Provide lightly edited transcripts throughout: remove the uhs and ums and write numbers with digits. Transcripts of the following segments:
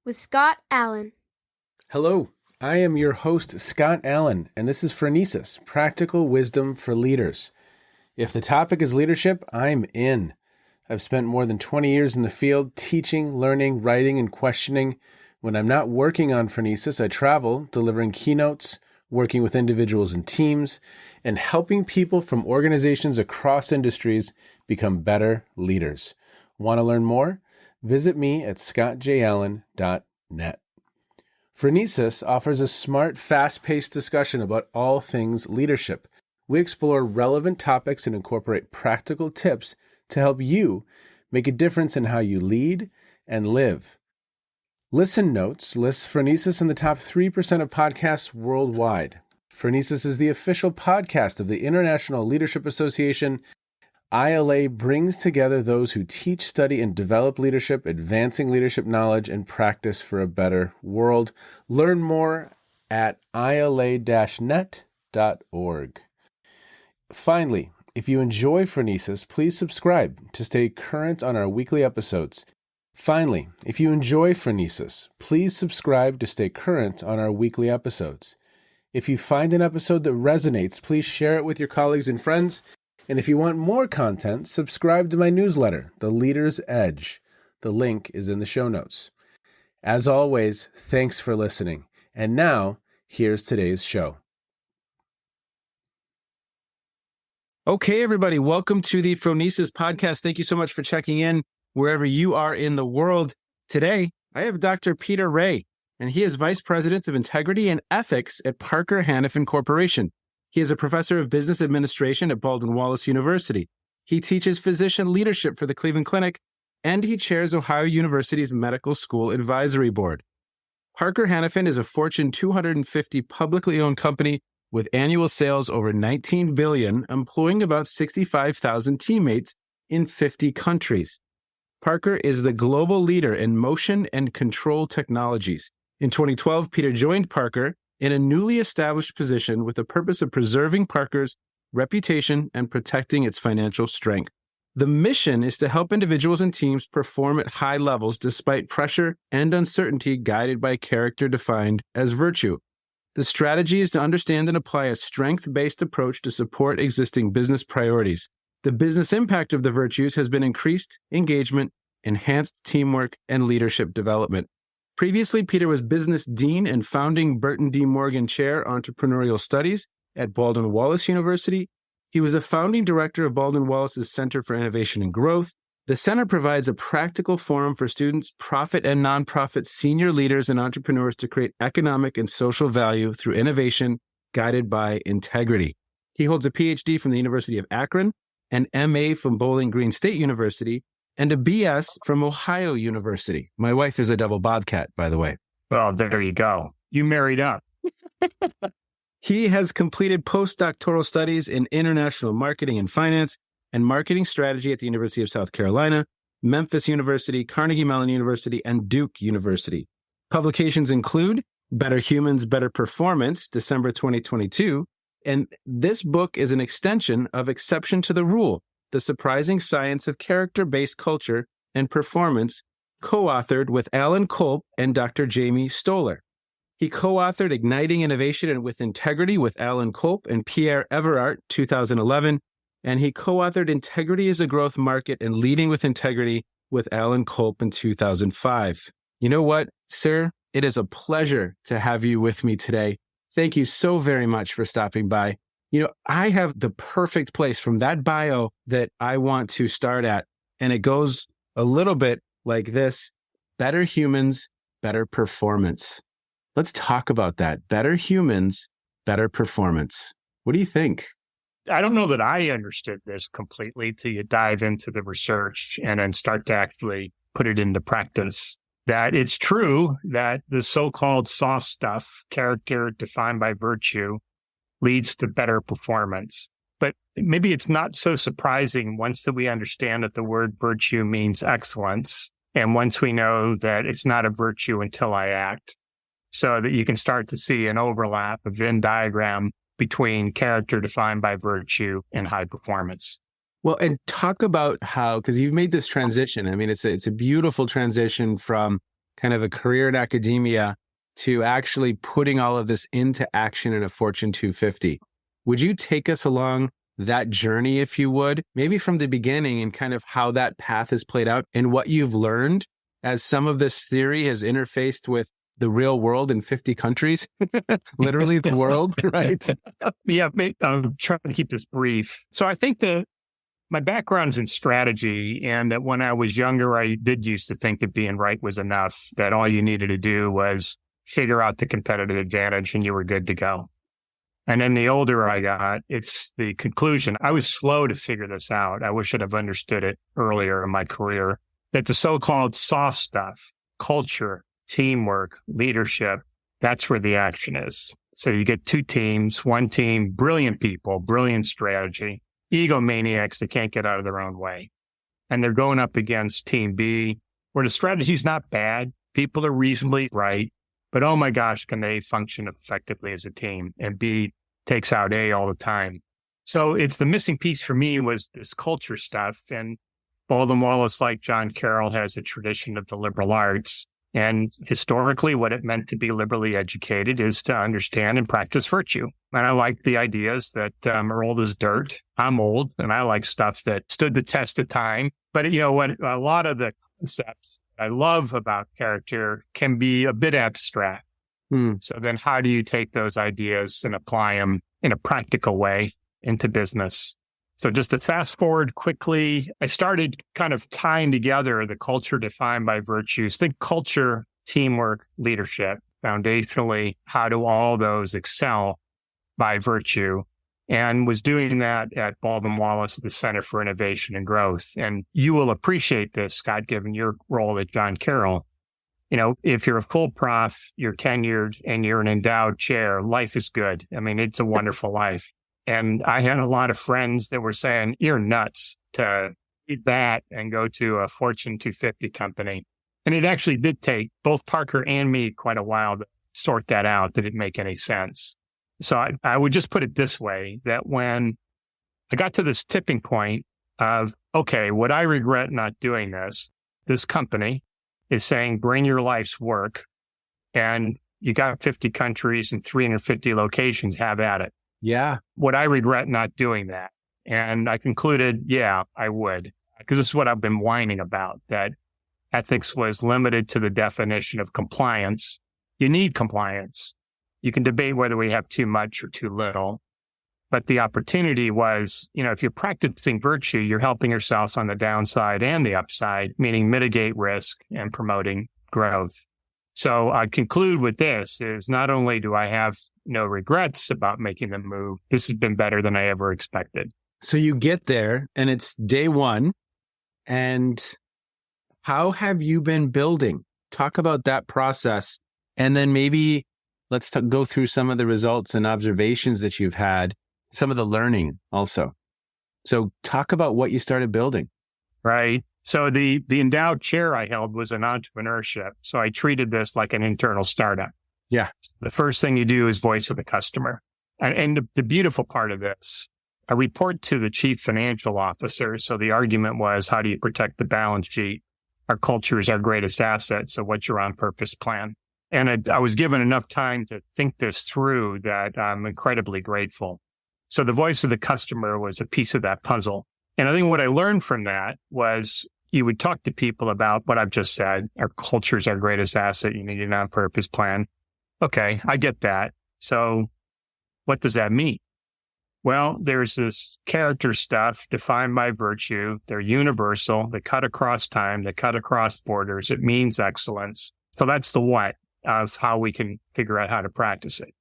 with Scott Allen. Hello, I am your host, Scott Allen, and this is Phronesis, Practical Wisdom for Leaders. If the topic is leadership, I'm in. I've spent more than 20 years in the field teaching, learning, writing, and questioning. When I'm not working on Phronesis, I travel, delivering keynotes, working with individuals and teams, and helping people from organizations across industries become better leaders. Want to learn more? Visit me at scottjallen.net. Phronesis offers a smart, fast-paced discussion about all things leadership. We explore relevant topics and incorporate practical tips to help you make a difference in how you lead and live. Listen Notes lists Phronesis in the top 3% of podcasts worldwide. Phronesis is the official podcast of the International Leadership Association. ILA brings together those who teach, study, and develop leadership, advancing leadership knowledge and practice for a better world. Learn more at ila-net.org. Finally, if you enjoy Phronesis, please subscribe to stay current on our weekly episodes. If you find an episode that resonates, please share it with your colleagues and friends. And if you want more content, subscribe to my newsletter, The Leader's Edge. The link is in the show notes. As always, thanks for listening. And now, here's today's show. Okay, everybody, welcome to the Phronesis podcast. Thank you so much for checking in wherever you are in the world. Today, I have Dr. Peter Ray, and he is Vice President of Integrity and Ethics at Parker Hannifin Corporation. He is a professor of business administration at Baldwin Wallace University. He teaches physician leadership for the Cleveland Clinic, and he chairs Ohio University's Medical School Advisory Board. Parker Hannifin is a Fortune 250 publicly owned company with annual sales over $19 billion, employing about 65,000 teammates in 50 countries. Parker is the global leader in motion and control technologies. In 2012, Peter joined Parker in a newly established position with the purpose of preserving Parker's reputation and protecting its financial strength. The mission is to help individuals and teams perform at high levels despite pressure and uncertainty, guided by character defined as virtue. The strategy is to understand and apply a strength-based approach to support existing business priorities. The business impact of the virtues has been increased engagement, enhanced teamwork, and leadership development. Previously, Peter was Business Dean and founding Burton D. Morgan Chair, Entrepreneurial Studies at Baldwin Wallace University. He was a founding director of Baldwin Wallace's Center for Innovation and Growth. The center provides a practical forum for students, profit and nonprofit senior leaders, and entrepreneurs to create economic and social value through innovation guided by integrity. He holds a Ph.D. from the University of Akron, an M.A. from Bowling Green State University, and a B.S. from Ohio University. My wife is a double Bobcat, by the way. Well, there you go. You married up. He has completed postdoctoral studies in international marketing and finance and marketing strategy at the University of South Carolina, Memphis University, Carnegie Mellon University, and Duke University. Publications include Better Humans, Better Performance, December 2022, and this book is an extension of Exception to the Rule, The Surprising Science of Character-Based Culture and Performance, co-authored with Alan Kolb and Dr. Jamie Stoller. He co-authored Igniting Innovation and with Integrity with Alan Kolb and Pierre Everard, 2011, and he co-authored Integrity as a Growth Market and Leading with Integrity with Alan Kolb in 2005. You know what, sir? It is a pleasure to have you with me today. Thank you so very much for stopping by. You know, I have the perfect place from that bio that I want to start at, and it goes a little bit like this: better humans, better performance. Let's talk about that. Better humans, better performance. What do you think? I don't know that I understood this completely till you dive into the research and then start to actually put it into practice. That it's true that the so-called soft stuff, character defined by virtue, leads to better performance. But maybe it's not so surprising once that we understand that the word virtue means excellence, and once we know that it's not a virtue until I act, so that you can start to see an overlap, a Venn diagram between character defined by virtue and high performance. Well, and talk about how, because you've made this transition. I mean, it's a beautiful transition from kind of a career in academia to actually putting all of this into action in a Fortune 250. Would you take us along that journey, if you would, maybe from the beginning and kind of how that path has played out and what you've learned as some of this theory has interfaced with the real world in 50 countries, literally the world, right? Yeah, I'm trying to keep this brief. So I think that my background's in strategy, and that when I was younger, I did used to think that being right was enough, that all you needed to do was figure out the competitive advantage and you were good to go. And then the older I got, it's the conclusion. I was slow to figure this out. I wish I'd have understood it earlier in my career, that the so-called soft stuff, culture, teamwork, leadership, that's where the action is. So you get two teams, one team, brilliant people, brilliant strategy, egomaniacs that can't get out of their own way. And they're going up against team B, where the strategy's not bad. People are reasonably right, but oh my gosh, can they function effectively as a team? And B takes out A all the time. So it's the missing piece for me was this culture stuff. And Baldwin, Wallace, like John Carroll, has a tradition of the liberal arts. And historically, what it meant to be liberally educated is to understand and practice virtue. And I like the ideas that are old as dirt. I'm old, and I like stuff that stood the test of time. But, you know, what a lot of the concepts I love about character can be a bit abstract. So then how do you take those ideas and apply them in a practical way into business? So just to fast forward quickly, I started kind of tying together the culture defined by virtues. Think culture, teamwork, leadership. Foundationally, how do all those excel by virtue? And was doing that at Baldwin Wallace at the Center for Innovation and Growth. And you will appreciate this, Scott, given your role at John Carroll. You know, if you're a full prof, you're tenured, and you're an endowed chair, life is good. I mean, it's a wonderful life. And I had a lot of friends that were saying, you're nuts to eat that and go to a Fortune 250 company. And it actually did take both Parker and me quite a while to sort that out. Did it make any sense? So I would just put it this way, that when I got to this tipping point of, okay, would I regret not doing this? This company is saying, bring your life's work, and you got 50 countries and 350 locations, have at it. Yeah. Would I regret not doing that? And I concluded, yeah, I would, because this is what I've been whining about, that ethics was limited to the definition of compliance. You need compliance. You can debate whether we have too much or too little. But the opportunity was, you know, if you're practicing virtue, you're helping yourself on the downside and the upside, meaning mitigate risk and promoting growth. So I conclude with this is not only do I have no regrets about making the move, this has been better than I ever expected. So you get there and it's day one. And how have you been building? Talk about that process. And then maybe let's go through some of the results and observations that you've had, some of the learning also. So talk about what you started building. Right. So the endowed chair I held was in entrepreneurship. So I treated this like an internal startup. Yeah. The first thing you do is voice of the customer. And the beautiful part of this, I report to the chief financial officer. So the argument was, how do you protect the balance sheet? Our culture is our greatest asset. So what's your on-purpose plan? And I was given enough time to think this through that I'm incredibly grateful. So the voice of the customer was a piece of that puzzle. And I think what I learned from that was you would talk to people about what I've just said. Our culture is our greatest asset. You need an on-purpose plan. Okay, I get that. So what does that mean? Well, there's this character stuff defined by virtue. They're universal. They cut across time. They cut across borders. It means excellence. So that's the what of how we can figure out how to practice it.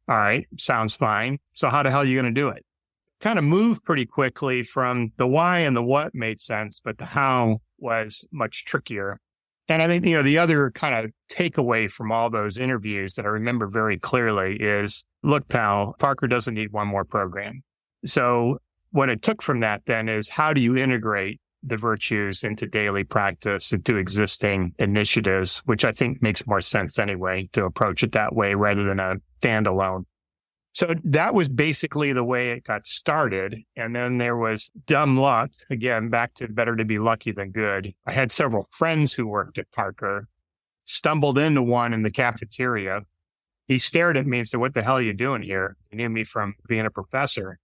All right, sounds fine. So how the hell are you going to do it? Kind of moved pretty quickly from the why and the what made sense, but the how was much trickier. And I think, you know, the other kind of takeaway from all those interviews that I remember very clearly is, look, pal, Parker doesn't need one more program. So what it took from that then is, how do you integrate the virtues into daily practice, into existing initiatives, which I think makes more sense anyway to approach it that way rather than a standalone. So that was basically the way it got started. And then there was dumb luck. Again, back to better to be lucky than good. I had several friends who worked at Parker. stumbled into one in the cafeteria. He stared at me and said, "What the hell are you doing here?" He knew me from being a professor.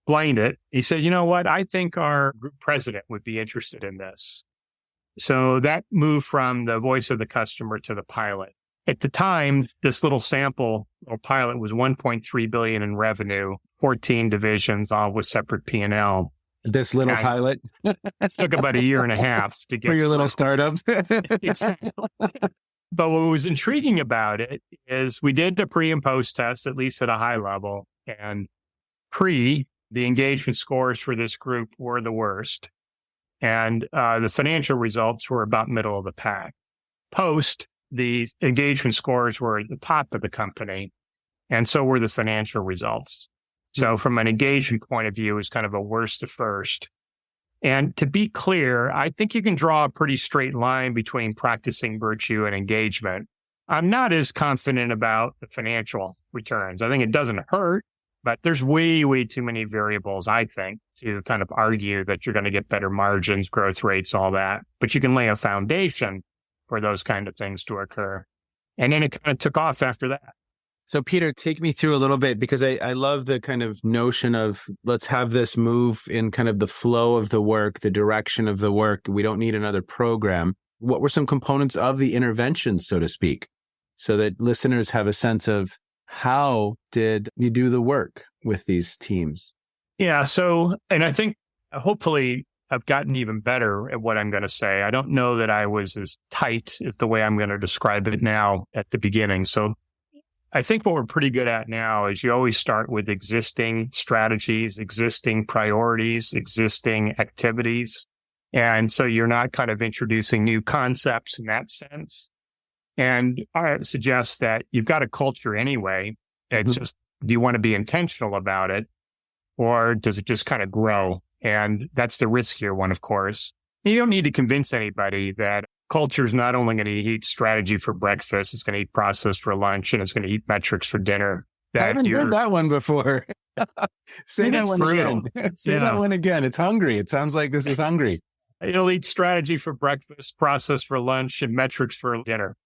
Explained it. He said, "You know what? I think our group president would be interested in this." So that moved from the voice of the customer to the pilot. At the time, this little sample or pilot was 1.3 billion in revenue, 14 divisions, all with separate P&L. This little pilot Took about a year and a half to get for your little startup. Exactly. But what was intriguing about it is we did the pre and post test, at least at a high level. And pre, the engagement scores for this group were the worst. And the financial results were about middle of the pack. Post, the engagement scores were at the top of the company. And so were the financial results. So from an engagement point of view, it was kind of a worst to first. And to be clear, I think you can draw a pretty straight line between practicing virtue and engagement. I'm not as confident about the financial returns. I think it doesn't hurt, but there's way, way too many variables, I think, to kind of argue that you're going to get better margins, growth rates, all that. But you can lay a foundation for those kind of things to occur. And then it kind of took off after that. So Peter, take me through a little bit, because I love the kind of notion of let's have this move in kind of the flow of the work, the direction of the work. We don't need another program. What were some components of the intervention, so to speak, so that listeners have a sense of how did you do the work with these teams? Yeah. So, and I think hopefully I've gotten even better at what I'm going to say. I don't know that I was as tight as the way I'm going to describe it now at the beginning. So I think what we're pretty good at now is you always start with existing strategies, existing priorities, existing activities. And so you're not kind of introducing new concepts in that sense. And I suggest that you've got a culture anyway. It's just, do you want to be intentional about it, or does it just kind of grow? And that's the riskier one, of course. You don't need to convince anybody that culture is not only going to eat strategy for breakfast, it's going to eat process for lunch, and it's going to eat metrics for dinner. I haven't heard that one before. Say that one again. Say that one again. It's hungry. It sounds like this is hungry. It'll eat strategy for breakfast, process for lunch, and metrics for dinner.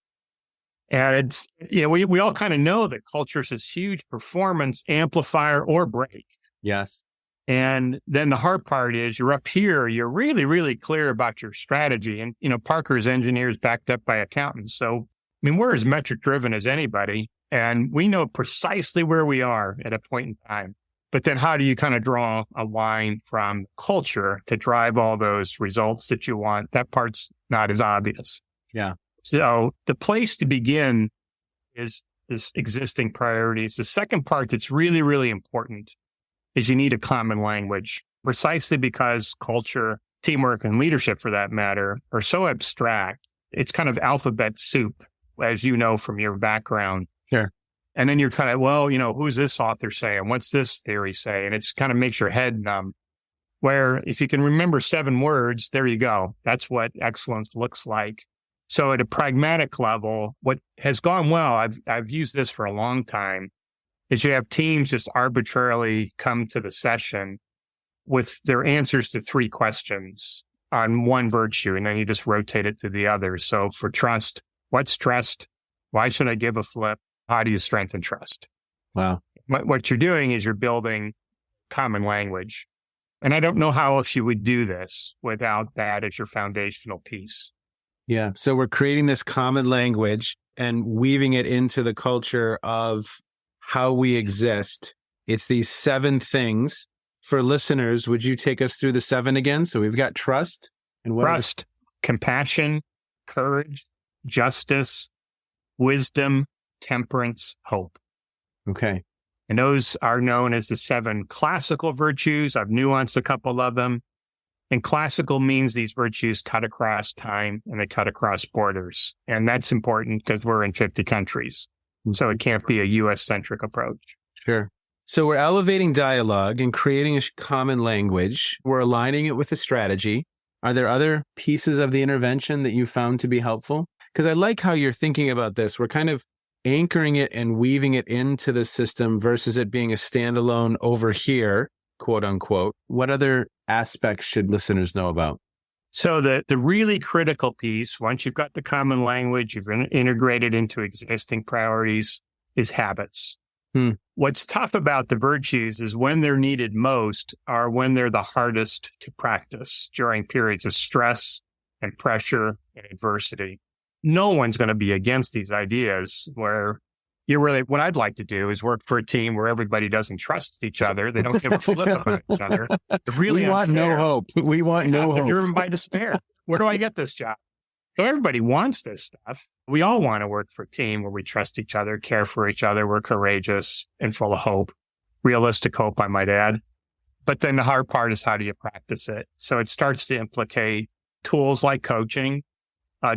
And it's, we all kind of know that culture is this huge performance amplifier or break. Yes. And then the hard part is you're up here, you're really, really clear about your strategy. And, Parker's engineers backed up by accountants. So, we're as metric driven as anybody, and we know precisely where we are at a point in time. But then how do you kind of draw a line from culture to drive all those results that you want? That part's not as obvious. Yeah. So the place to begin is this existing priorities. The second part that's really, really important is you need a common language, precisely because culture, teamwork, and leadership, for that matter, are so abstract. It's kind of alphabet soup, as you know from your background. Sure. And then you're kind of, who's this author saying? What's this theory say? And it's kind of makes your head numb. Where if you can remember 7 words, there you go. That's what excellence looks like. So at a pragmatic level, what has gone well, I've used this for a long time, is you have teams just arbitrarily come to the session with their answers to 3 questions on one virtue, and then you just rotate it to the others. So for trust, what's trust? Why should I give a flip? How do you strengthen trust? Wow. What you're doing is you're building common language. And I don't know how else you would do this without that as your foundational piece. Yeah. So we're creating this common language and weaving it into the culture of how we exist. It's these 7 things. For listeners, would you take us through the 7 again? So we've got trust. And what trust, compassion, courage, justice, wisdom, temperance, hope. Okay. And those are known as the 7 classical virtues. I've nuanced a couple of them. And classical means these virtues cut across time and they cut across borders. And that's important because we're in 50 countries. So it can't be a U.S.-centric approach. Sure. So we're elevating dialogue and creating a common language. We're aligning it with a strategy. Are there other pieces of the intervention that you found to be helpful? Because I like how you're thinking about this. We're kind of anchoring it and weaving it into the system versus it being a standalone over here, quote unquote. What other aspects should listeners know about? So the really critical piece, once you've got the common language, you've integrated into existing priorities, is habits. What's tough about the virtues is when they're needed most are when they're the hardest to practice during periods of stress and pressure and adversity. No one's going to be against these ideas where what I'd like to do is work for a team where everybody doesn't trust each other. They don't give a flip about each other. Really we want no hope. We want no hope. They're driven by despair. Where do I get this job? So everybody wants this stuff. We all want to work for a team where we trust each other, care for each other, we're courageous and full of hope, realistic hope, I might add. But then the hard part is how do you practice it? So it starts to implicate tools like coaching,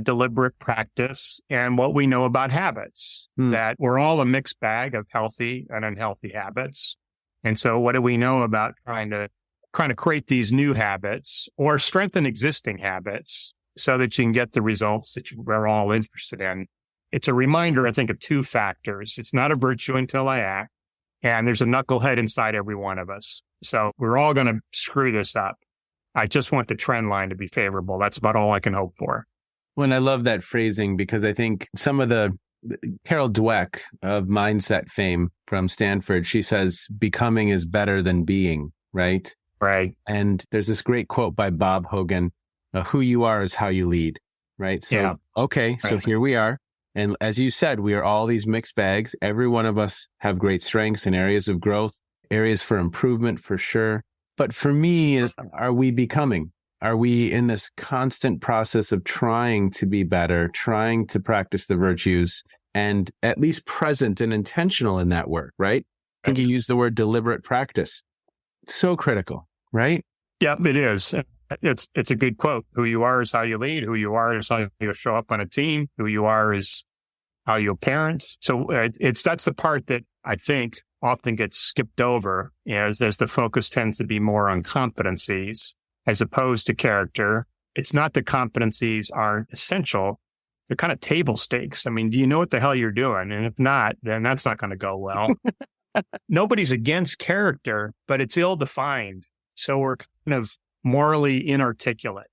deliberate practice, and what we know about habits, that we're all a mixed bag of healthy and unhealthy habits. And so what do we know about trying to create these new habits or strengthen existing habits so that you can get the results that we're all interested in? It's a reminder, I think, of two factors. It's not a virtue until I act, and there's a knucklehead inside every one of us. So we're all going to screw this up. I just want the trend line to be favorable. That's about all I can hope for. Well, and I love that phrasing because I think some of Carol Dweck of mindset fame from Stanford, she says, becoming is better than being, right? Right. And there's this great quote by Bob Hogan, who you are is how you lead, right? So, yeah. Okay, right. So here we are. And as you said, we are all these mixed bags. Every one of us have great strengths and areas of growth, areas for improvement for sure. But for me, are we becoming? Are we in this constant process of trying to be better, trying to practice the virtues, and at least present and intentional in that work, right? I think you used the word deliberate practice. So critical, right? Yeah, it is. It's a good quote. Who you are is how you lead. Who you are is how you show up on a team. Who you are is how you parent. So that's the part that I think often gets skipped over as the focus tends to be more on competencies as opposed to character. It's not that competencies aren't essential. They're kind of table stakes. I mean, do you know what the hell you're doing? And if not, then that's not going to go well. Nobody's against character, but it's ill-defined. So we're kind of morally inarticulate.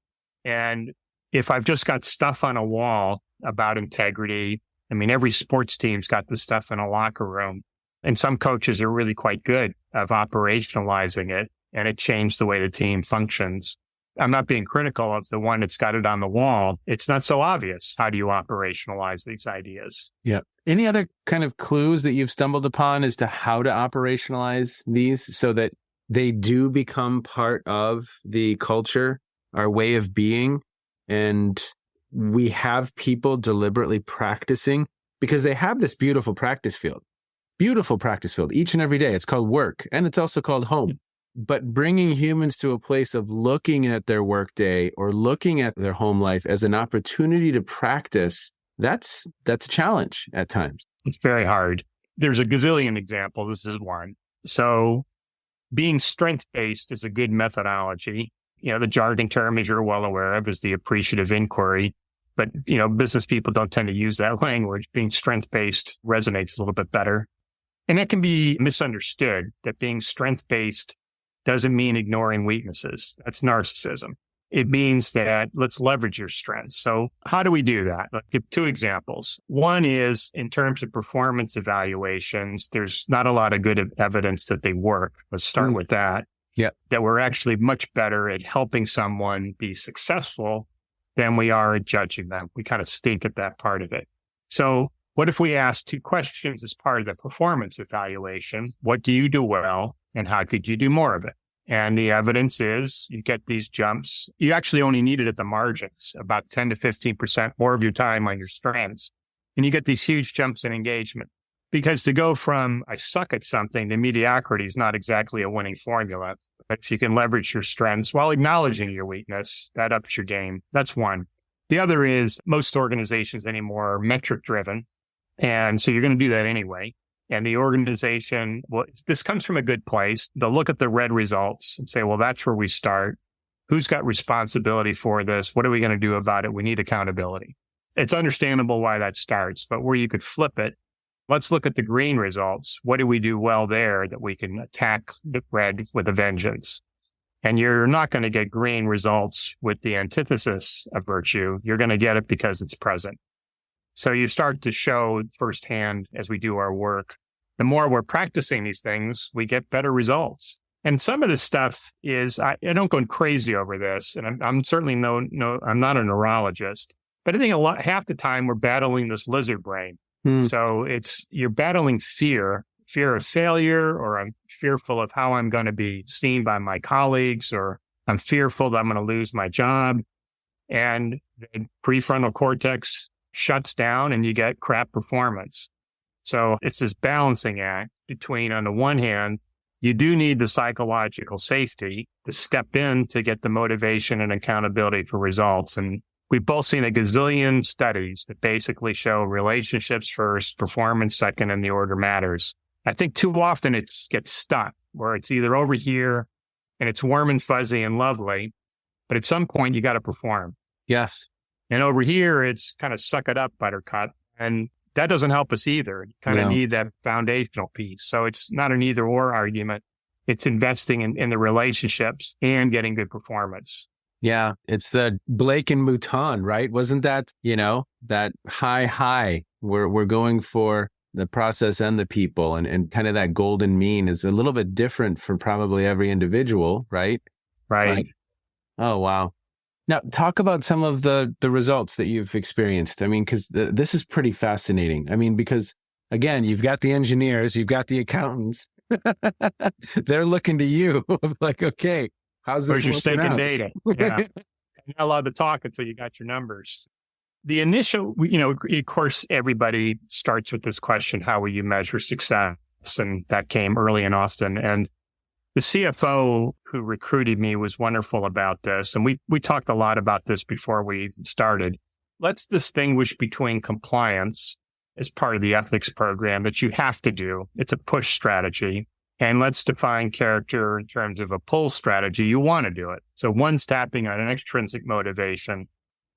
And if I've just got stuff on a wall about integrity, I mean, every sports team's got this stuff in a locker room. And some coaches are really quite good of operationalizing it, and it changed the way the team functions. I'm not being critical of the one that's got it on the wall. It's not so obvious. How do you operationalize these ideas? Yeah. Any other kind of clues that you've stumbled upon as to how to operationalize these so that they do become part of the culture, our way of being, and we have people deliberately practicing because they have this beautiful practice field each and every day. It's called work, and it's also called home. But bringing humans to a place of looking at their workday or looking at their home life as an opportunity to practice, that's a challenge at times. It's very hard. There's a gazillion examples. This is one. So being strength-based is a good methodology. You know, the jargon term, as you're well aware of, is the appreciative inquiry. But, you know, business people don't tend to use that language. Being strength-based resonates a little bit better. And that can be misunderstood, that being strength-based doesn't mean ignoring weaknesses. That's narcissism. It means that let's leverage your strengths. So how do we do that? I'll give two examples. One is in terms of performance evaluations, there's not a lot of good evidence that they work. Let's start with that. Yeah. That we're actually much better at helping someone be successful than we are at judging them. We kind of stink at that part of it. So what if we ask two questions as part of the performance evaluation? What do you do well? And how could you do more of it? And the evidence is you get these jumps. You actually only need it at the margins, about 10 to 15% more of your time on your strengths. And you get these huge jumps in engagement. Because to go from I suck at something to mediocrity is not exactly a winning formula. But if you can leverage your strengths while acknowledging your weakness, that ups your game. That's one. The other is most organizations anymore are metric driven. And so you're going to do that anyway. And the organization, well, this comes from a good place. They'll look at the red results and say, well, that's where we start. Who's got responsibility for this? What are we going to do about it? We need accountability. It's understandable why that starts, but where you could flip it, let's look at the green results. What do we do well there that we can attack the red with a vengeance? And you're not going to get green results with the antithesis of virtue. You're going to get it because it's present. So you start to show firsthand as we do our work, the more we're practicing these things, we get better results. And some of this stuff is, I don't go crazy over this. And I'm certainly I'm not a neurologist, but I think half the time we're battling this lizard brain. So you're battling fear of failure, or I'm fearful of how I'm going to be seen by my colleagues, or I'm fearful that I'm going to lose my job. And the prefrontal cortex shuts down and you get crap performance. So it's this balancing act between, on the one hand, you do need the psychological safety to step in to get the motivation and accountability for results. And we've both seen a gazillion studies that basically show relationships first, performance second, and the order matters. I think too often it gets stuck where it's either over here and it's warm and fuzzy and lovely, but at some point you got to perform. Yes. And over here, it's kind of suck it up, buttercup. And that doesn't help us either. You kind of need that foundational piece. So it's not an either or argument. It's investing in the relationships and getting good performance. Yeah. It's the Blake and Mouton, right? Wasn't that, that high, we're going for the process and the people, and kind of that golden mean is a little bit different for probably every individual, right? Right. Oh, wow. Now, talk about some of the results that you've experienced. I mean, because this is pretty fascinating. I mean, because, again, you've got the engineers, you've got the accountants. They're looking to you like, okay, how's this Where's your stinking out? data? Yeah. You're not allowed to talk until you got your numbers. The initial, of course, everybody starts with this question, how will you measure success? And that came early and often. And the CFO who recruited me was wonderful about this. And we talked a lot about this before we started. Let's distinguish between compliance as part of the ethics program that you have to do. It's a push strategy. And let's define character in terms of a pull strategy. You want to do it. So one's tapping on an extrinsic motivation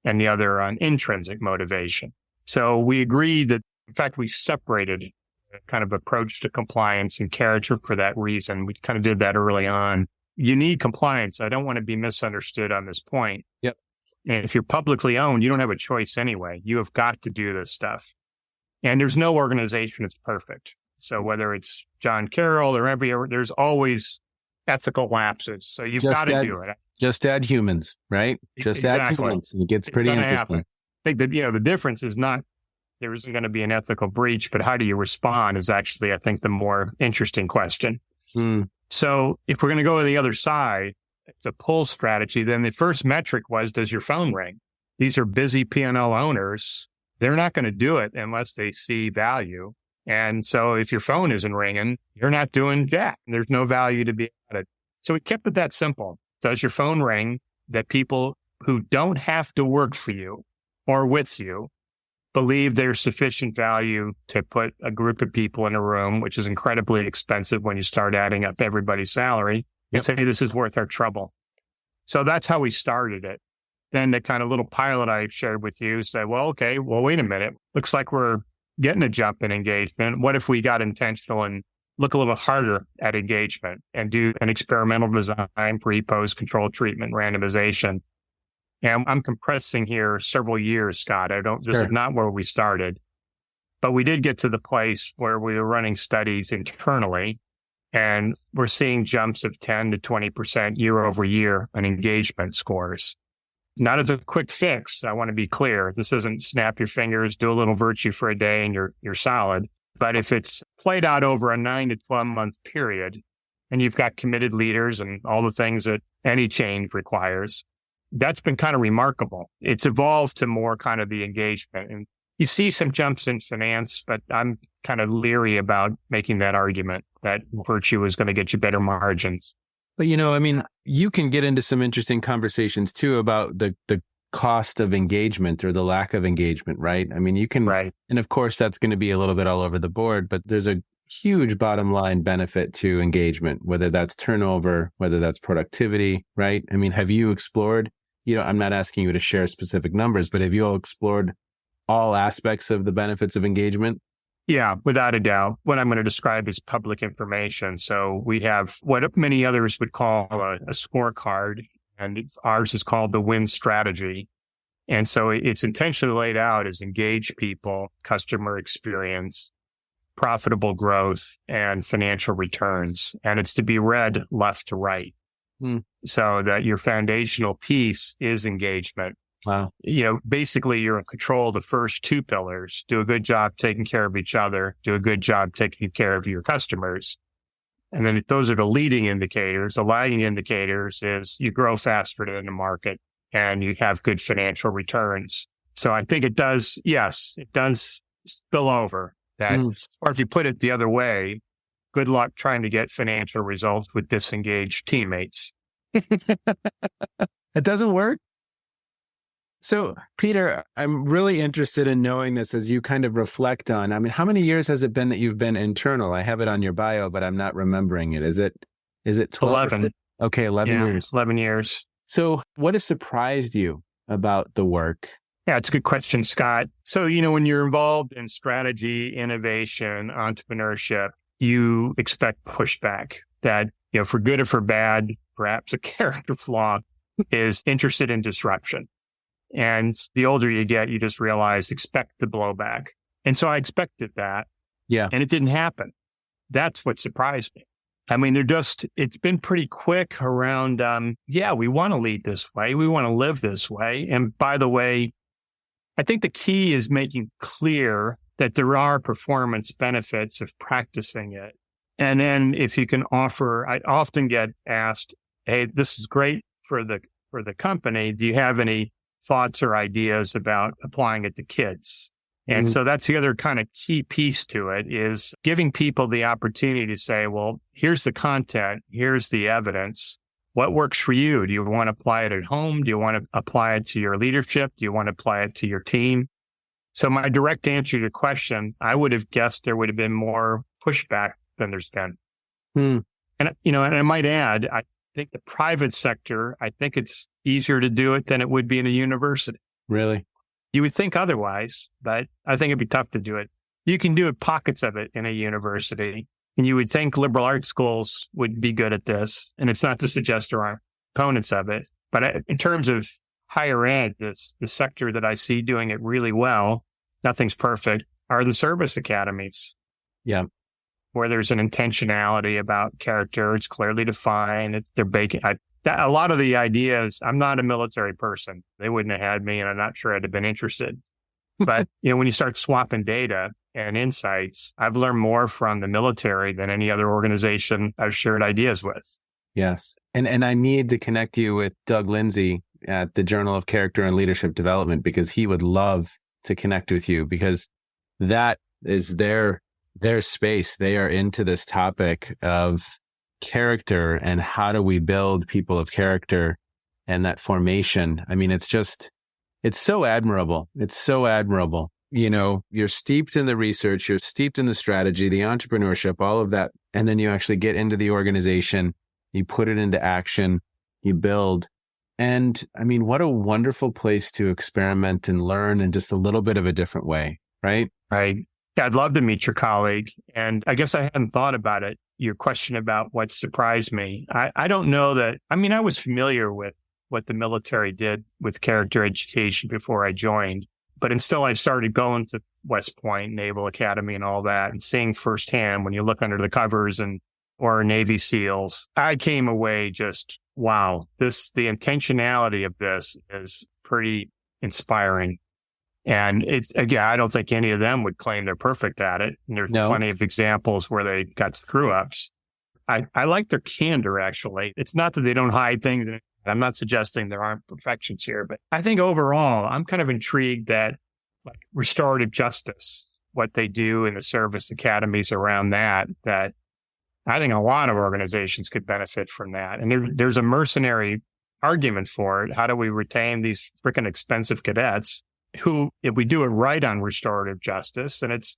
and the other on intrinsic motivation. So we agreed that, in fact, we separated kind of approach to compliance and character for that reason. We kind of did that early on. You need compliance. I don't want to be misunderstood on this point. Yep. And if you're publicly owned, you don't have a choice anyway. You have got to do this stuff. And there's no organization that's perfect. So whether it's John Carroll or there's always ethical lapses. So you've got to do it. Just add humans, right? Just add humans. And it gets pretty interesting. Happen. I think that, the difference is not there isn't going to be an ethical breach, but how do you respond is actually, I think, the more interesting question. So if we're going to go to the other side, it's a pull strategy. Then the first metric was, does your phone ring? These are busy P&L owners. They're not going to do it unless they see value. And so if your phone isn't ringing, you're not doing jack. There's no value to be added. So we kept it that simple. Does your phone ring that people who don't have to work for you or with you believe there's sufficient value to put a group of people in a room, which is incredibly expensive when you start adding up everybody's salary, and say, this is worth our trouble. So that's how we started it. Then the kind of little pilot I shared with you said, wait a minute. Looks like we're getting a jump in engagement. What if we got intentional and look a little harder at engagement and do an experimental design, pre-post control treatment, randomization? And I'm compressing here several years, Scott. This is not where we started, but we did get to the place where we were running studies internally, and we're seeing jumps of 10 to 20% year over year on engagement scores. Not as a quick fix. I want to be clear. This isn't snap your fingers, do a little virtue for a day and you're solid. But if it's played out over a 9 to 12 month period and you've got committed leaders and all the things that any change requires, that's been kind of remarkable. It's evolved to more kind of the engagement. And you see some jumps in finance, but I'm kind of leery about making that argument that virtue is going to get you better margins. But, you can get into some interesting conversations too about the cost of engagement or the lack of engagement, right? I mean, you can, right. And of course, that's going to be a little bit all over the board, but there's a huge bottom line benefit to engagement, whether that's turnover, whether that's productivity, right? I mean, have you explored, I'm not asking you to share specific numbers, but have you all explored all aspects of the benefits of engagement? Yeah, without a doubt. What I'm going to describe is public information. So we have what many others would call a scorecard, and ours is called the WIN strategy. And so it's intentionally laid out as engage people, customer experience, profitable growth, and financial returns. And it's to be read left to right. So that your foundational piece is engagement. Wow. Basically you're in control of the first two pillars. Do a good job taking care of each other. Do a good job taking care of your customers. And then those are the leading indicators. The lagging indicators is you grow faster than the market and you have good financial returns. So I think it does spill over that. Or if you put it the other way, good luck trying to get financial results with disengaged teammates. It doesn't work. So, Peter, I'm really interested in knowing this as you kind of reflect on, how many years has it been that you've been internal? I have it on your bio, but I'm not remembering it. Is it 12? 11. Okay, 11 years. 11 years. So what has surprised you about the work? Yeah, it's a good question, Scott. So, when you're involved in strategy, innovation, entrepreneurship, you expect pushback that, for good or for bad, perhaps a character flaw is interested in disruption. And the older you get, you just realize, expect the blowback. And so I expected that. Yeah. And it didn't happen. That's what surprised me. It's been pretty quick around, we want to lead this way. We want to live this way. And by the way, I think the key is making clear that there are performance benefits of practicing it. And then if you can offer, I often get asked, hey, this is great for the company. Do you have any thoughts or ideas about applying it to kids? And so that's the other kind of key piece to it, is giving people the opportunity to say, well, here's the content, here's the evidence. What works for you? Do you want to apply it at home? Do you want to apply it to your leadership? Do you want to apply it to your team? So my direct answer to your question, I would have guessed there would have been more pushback than there's been. And, and I might add, I think the private sector, I think it's easier to do it than it would be in a university. Really? You would think otherwise, but I think it'd be tough to do it. You can do pockets of it in a university, and you would think liberal arts schools would be good at this. And it's not to suggest there aren't components of it, but in terms of higher ed, the sector that I see doing it really well, nothing's perfect, are the service academies. Yeah. Where there's an intentionality about character. It's clearly defined. They're baking. A lot of the ideas, I'm not a military person. They wouldn't have had me, and I'm not sure I'd have been interested. But, when you start swapping data and insights, I've learned more from the military than any other organization I've shared ideas with. Yes. And I need to connect you with Doug Lindsay at the Journal of Character and Leadership Development, because he would love to connect with you, because that is their space. They are into this topic of character and how do we build people of character and that formation. It's so admirable. It's so admirable. You're steeped in the research, you're steeped in the strategy, the entrepreneurship, all of that. And then you actually get into the organization, you put it into action, you build. And what a wonderful place to experiment and learn in just a little bit of a different way, right? Right. I'd love to meet your colleague. And I guess I hadn't thought about it. Your question about what surprised me. I don't know that. I was familiar with what the military did with character education before I joined. But until I started going to West Point, Naval Academy and all that, and seeing firsthand when you look under the covers or Navy SEALs, I came away just, wow, the intentionality of this is pretty inspiring. And I don't think any of them would claim they're perfect at it. And there's plenty of examples where they got screw ups. I like their candor, actually. It's not that they don't hide things. I'm not suggesting there aren't perfections here, but I think overall, I'm kind of intrigued that restorative justice, what they do in the service academies around that I think a lot of organizations could benefit from that. And there's a mercenary argument for it. How do we retain these freaking expensive cadets who, if we do it right on restorative justice and it's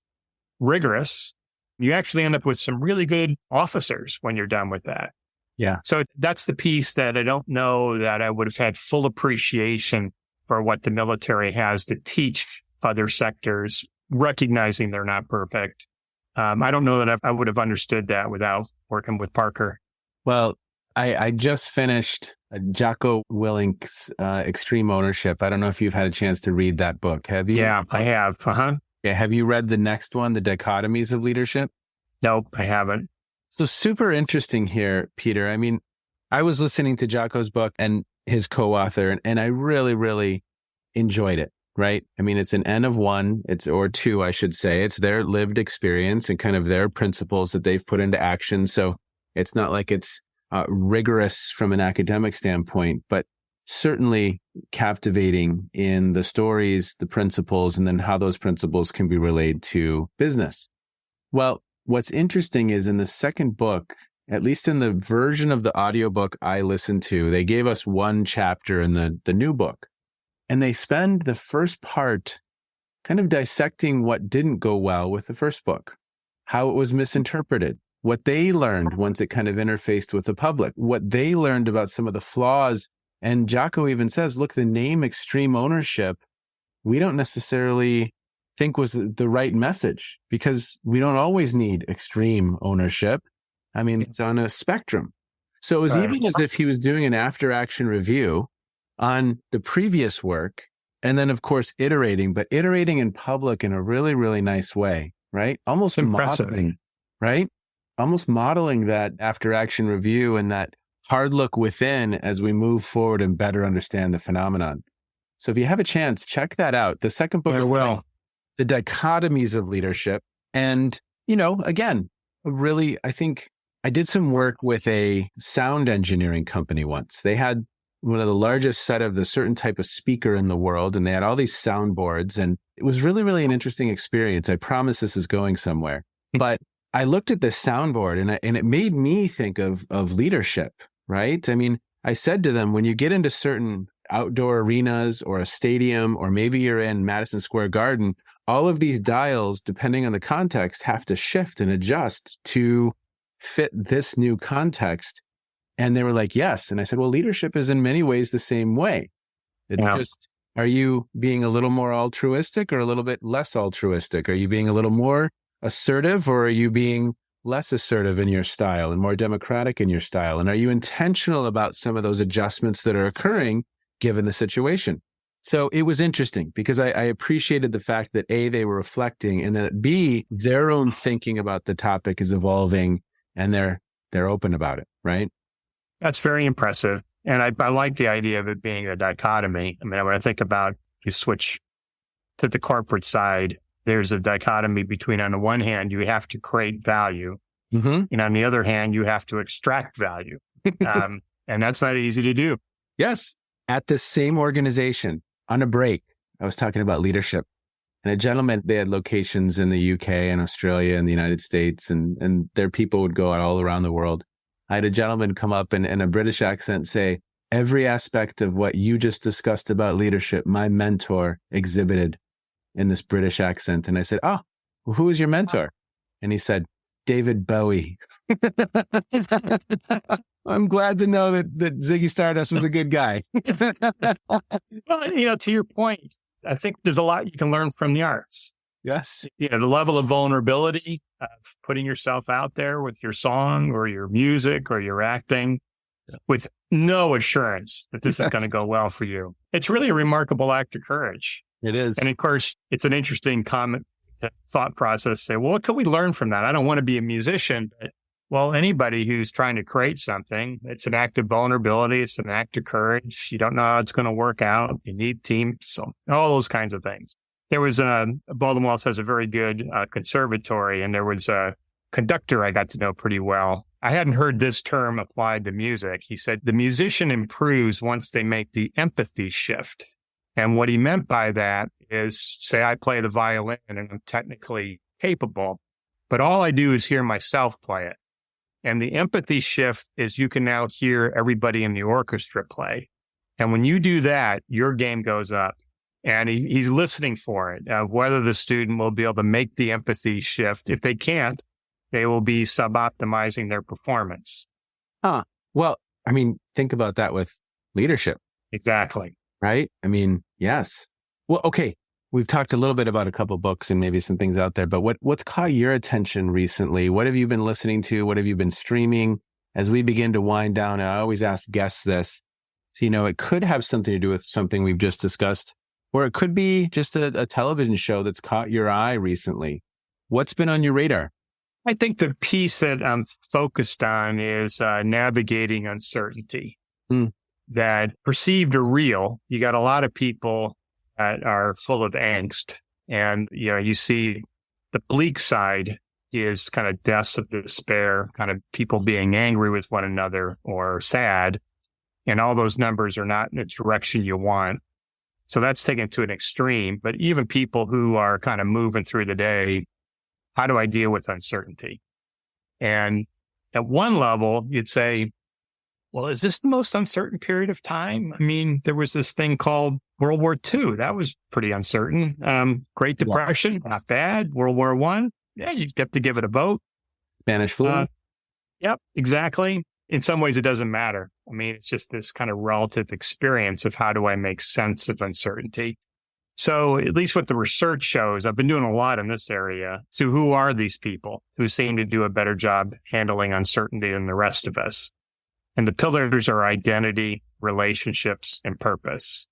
rigorous, you actually end up with some really good officers when you're done with that. Yeah. So that's the piece that I don't know that I would have had full appreciation for what the military has to teach other sectors recognizing they're not perfect. I don't know that I would have understood that without working with Parker. Well, I just finished Jocko Willink's Extreme Ownership. I don't know if you've had a chance to read that book. Have you? Yeah, I have. Yeah. Have you read the next one, The Dichotomies of Leadership? Nope, I haven't. So super interesting here, Peter. I mean, I was listening to Jocko's book and his co-author, and I really, really enjoyed it, right? I mean, it's an N of one, or two, I should say. It's their lived experience and kind of their principles that they've put into action. So it's not like it's rigorous from an academic standpoint, but certainly captivating in the stories, the principles, and then how those principles can be relayed to business. Well, what's interesting is in the second book, at least in the version of the audiobook I listened to, they gave us one chapter in the new book. And they spend the first part kind of dissecting what didn't go well with the first book, how it was misinterpreted, what they learned once it kind of interfaced with the public, what they learned about some of the flaws. And Jocko even says, look, the name Extreme Ownership, we don't necessarily think was the right message because we don't always need extreme ownership. I mean, it's on a spectrum. So it was even as if he was doing an after-action review on the previous work, and then, of course, iterating in public in a really, really nice way, right? Almost modeling, right? Almost modeling that after-action review and that hard look within as we move forward and better understand the phenomenon. So if you have a chance, check that out. The second book is The Dichotomies of Leadership. And, again, really, I think I did some work with a sound engineering company once. They had one of the largest set of the certain type of speaker in the world, and they had all these soundboards, and it was really, really an interesting experience. I promise this is going somewhere. But I looked at this soundboard, and it made me think of leadership, right? I mean, I said to them, when you get into certain outdoor arenas or a stadium, or maybe you're in Madison Square Garden, all of these dials, depending on the context, have to shift and adjust to fit this new context. And they were like, yes. And I said, well, leadership is in many ways the same way. It's just, are you being a little more altruistic or a little bit less altruistic? Are you being a little more assertive, or are you being less assertive in your style and more democratic in your style? And are you intentional about some of those adjustments that are occurring given the situation? So it was interesting because I appreciated the fact that A, they were reflecting, and that B, their own thinking about the topic is evolving, and they're open about it, right? That's very impressive. And I like the idea of it being a dichotomy. I mean, when I think about you switch to the corporate side, there's a dichotomy between, on the one hand, you have to create value. Mm-hmm. And on the other hand, you have to extract value. And that's not easy to do. Yes. At the same organization, on a break, I was talking about leadership. And a gentleman, they had locations in the UK and Australia and the United States, and their people would go out all around the world. I had a gentleman come up and in a British accent say, every aspect of what you just discussed about leadership, my mentor exhibited in this British accent. And I said, oh, well, who is your mentor? And he said, David Bowie. I'm glad to know that Ziggy Stardust was a good guy. Well, to your point, I think there's a lot you can learn from the arts. Yes. The level of vulnerability of putting yourself out there with your song or your music or your acting with no assurance that this is going to go well for you. It's really a remarkable act of courage. It is. And of course, it's an interesting thought process. Say, well, what can we learn from that? I don't want to be a musician, but well, anybody who's trying to create something, it's an act of vulnerability. It's an act of courage. You don't know how it's going to work out. You need teams, so all those kinds of things. There was Baldwin Wallace has a very good conservatory, and there was a conductor I got to know pretty well. I hadn't heard this term applied to music. He said the musician improves once they make the empathy shift. And what he meant by that is, say I play the violin and I'm technically capable, but all I do is hear myself play it. And the empathy shift is you can now hear everybody in the orchestra play. And when you do that, your game goes up. And he's listening for it, of whether the student will be able to make the empathy shift. If they can't, they will be sub-optimizing their performance. Well, I mean, think about that with leadership. Exactly. Right? I mean, yes. Well, okay. We've talked a little bit about a couple books and maybe some things out there, but what's caught your attention recently? What have you been listening to? What have you been streaming? As we begin to wind down, I always ask guests this. So, it could have something to do with something we've just discussed, or it could be just a television show that's caught your eye recently. What's been on your radar? I think the piece that I'm focused on is navigating uncertainty. That perceived or real, you got a lot of people that are full of angst. And, you see the bleak side is kind of deaths of despair, kind of people being angry with one another or sad. And all those numbers are not in the direction you want. So that's taken to an extreme. But even people who are kind of moving through the day, how do I deal with uncertainty? And at one level, you'd say, well, is this the most uncertain period of time? I mean, there was this thing called World War II. That was pretty uncertain. Great Depression, not bad. World War I, yeah, you have to give it a vote. Spanish flu. Yep, exactly. In some ways, it doesn't matter. I mean, it's just this kind of relative experience of how do I make sense of uncertainty. So at least what the research shows, I've been doing a lot in this area. So who are these people who seem to do a better job handling uncertainty than the rest of us? And the pillars are identity, relationships, and purpose.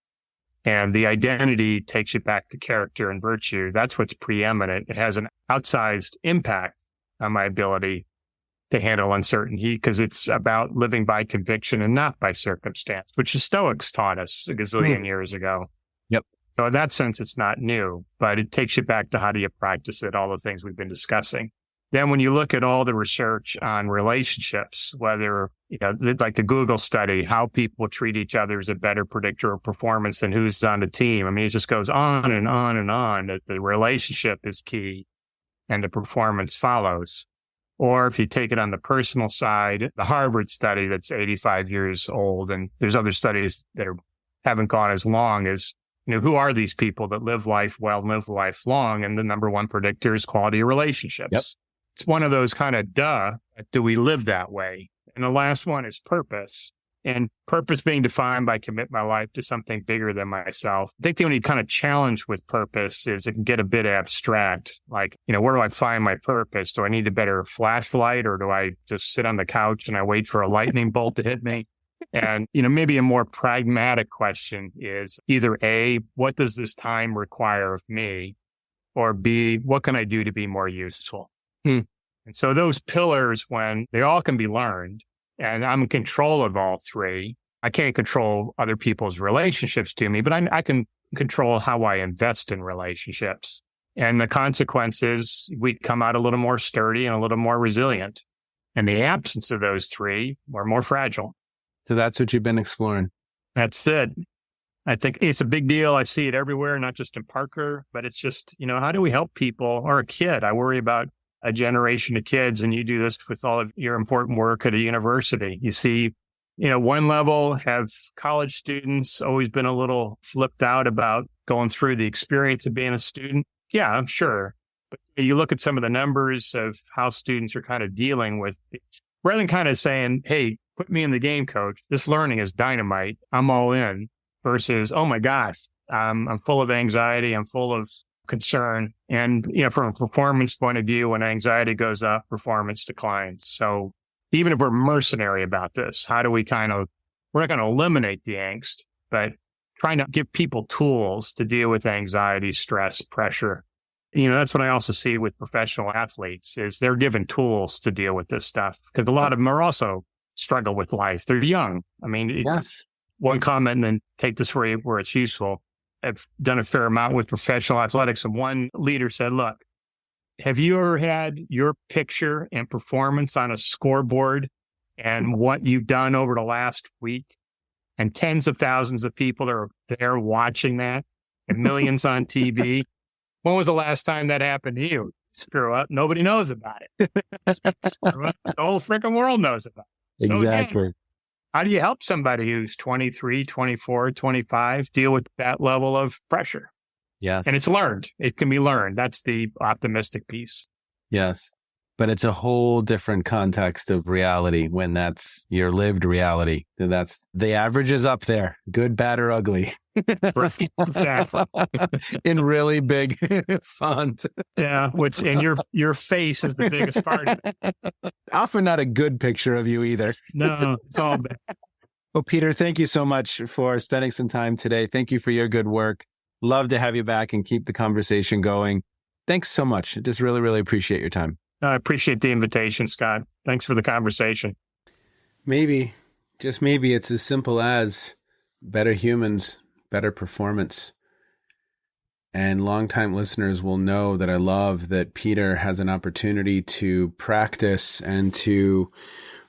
And the identity takes you back to character and virtue. That's what's preeminent. It has an outsized impact on my ability to handle uncertainty because it's about living by conviction and not by circumstance, which the Stoics taught us a gazillion years ago. Yep. So in that sense, it's not new, but it takes you back to how do you practice it, all the things we've been discussing. Then when you look at all the research on relationships, whether, like the Google study, how people treat each other is a better predictor of performance than who's on the team. I mean, it just goes on and on and on that the relationship is key and the performance follows. Or if you take it on the personal side, the Harvard study that's 85 years old, and there's other studies that haven't gone as long as, who are these people that live life well, live life long? And the number one predictor is quality of relationships. Yep. It's one of those kind of do we live that way? And the last one is purpose. And purpose being defined by commit my life to something bigger than myself. I think the only kind of challenge with purpose is it can get a bit abstract. Like, where do I find my purpose? Do I need a better flashlight or do I just sit on the couch and I wait for a lightning bolt to hit me? And, maybe a more pragmatic question is either A, what does this time require of me? Or B, what can I do to be more useful? And so those pillars, when they all can be learned, and I'm in control of all three, I can't control other people's relationships to me, but I can control how I invest in relationships. And the consequences, we come out a little more sturdy and a little more resilient. And the absence of those three, we're more fragile. So that's what you've been exploring. That's it. I think it's a big deal. I see it everywhere, not just in Parker, but it's just, how do we help people or a kid? I worry about a generation of kids, and you do this with all of your important work at a university. You see, one level have college students always been a little flipped out about going through the experience of being a student. Yeah, I'm sure. But you look at some of the numbers of how students are kind of dealing with it, rather than kind of saying, hey, put me in the game, coach. This learning is dynamite. I'm all in versus, oh my gosh, I'm full of anxiety. I'm full of concern. And, from a performance point of view, when anxiety goes up, performance declines. So even if we're mercenary about this, how do we we're not going to eliminate the angst, but trying to give people tools to deal with anxiety, stress, pressure. That's what I also see with professional athletes is they're given tools to deal with this stuff because a lot of them are also struggle with life. They're young. I mean, yes. One comment and then take this where it's useful. I've done a fair amount with professional athletics. And one leader said, look, have you ever had your picture and performance on a scoreboard and what you've done over the last week? And tens of thousands of people are there watching that and millions on TV. When was the last time that happened to you? Screw up. Nobody knows about it. The whole freaking world knows about it. So Exactly. again, how do you help somebody who's 23, 24, 25 deal with that level of pressure? Yes. And it's learned. It can be learned. That's the optimistic piece. Yes. But it's a whole different context of reality when that's your lived reality. That's the average is up there, good, bad, or ugly. Right. Exactly. In really big font. Yeah. And your face is the biggest part of it. Often not a good picture of you either. No, it's all bad. Well, Peter, thank you so much for spending some time today. Thank you for your good work. Love to have you back and keep the conversation going. Thanks so much. Just really, really appreciate your time. I appreciate the invitation, Scott. Thanks for the conversation. Maybe, just maybe, it's as simple as better humans, better performance. And longtime listeners will know that I love that Peter has an opportunity to practice and to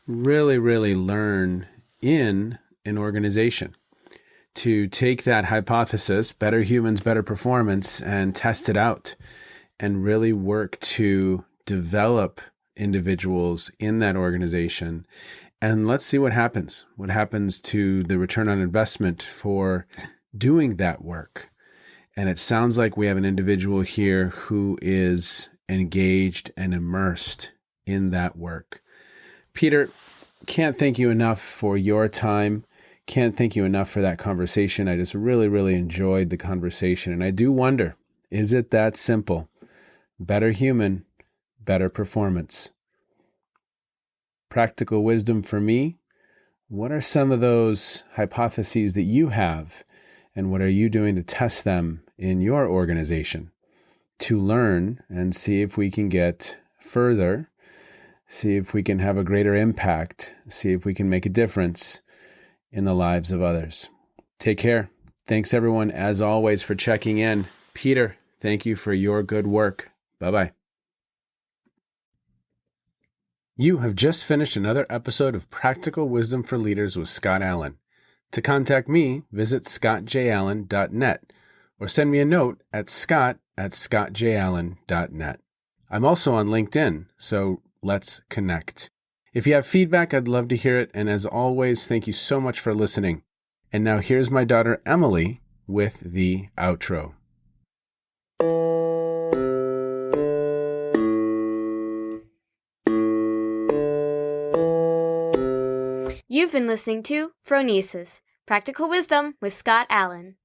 really, really learn in an organization, to take that hypothesis, better humans, better performance, and test it out and really work to develop individuals in that organization. And let's see what happens. What happens to the return on investment for doing that work. And it sounds like we have an individual here who is engaged and immersed in that work. Peter, can't thank you enough for your time. Can't thank you enough for that conversation. I just really, really enjoyed the conversation. And I do wonder, is it that simple? Better human, better performance. Practical wisdom for me. What are some of those hypotheses that you have? And what are you doing to test them in your organization to learn and see if we can get further, see if we can have a greater impact, see if we can make a difference in the lives of others. Take care. Thanks, everyone, as always, for checking in. Peter, thank you for your good work. Bye-bye. You have just finished another episode of Practical Wisdom for Leaders with Scott Allen. To contact me, visit scottjallen.net or send me a note at scott@scottjallen.net. I'm also on LinkedIn, so let's connect. If you have feedback, I'd love to hear it. And as always, thank you so much for listening. And now here's my daughter, Emily, with the outro. You've been listening to Phronesis, Practical Wisdom with Scott Allen.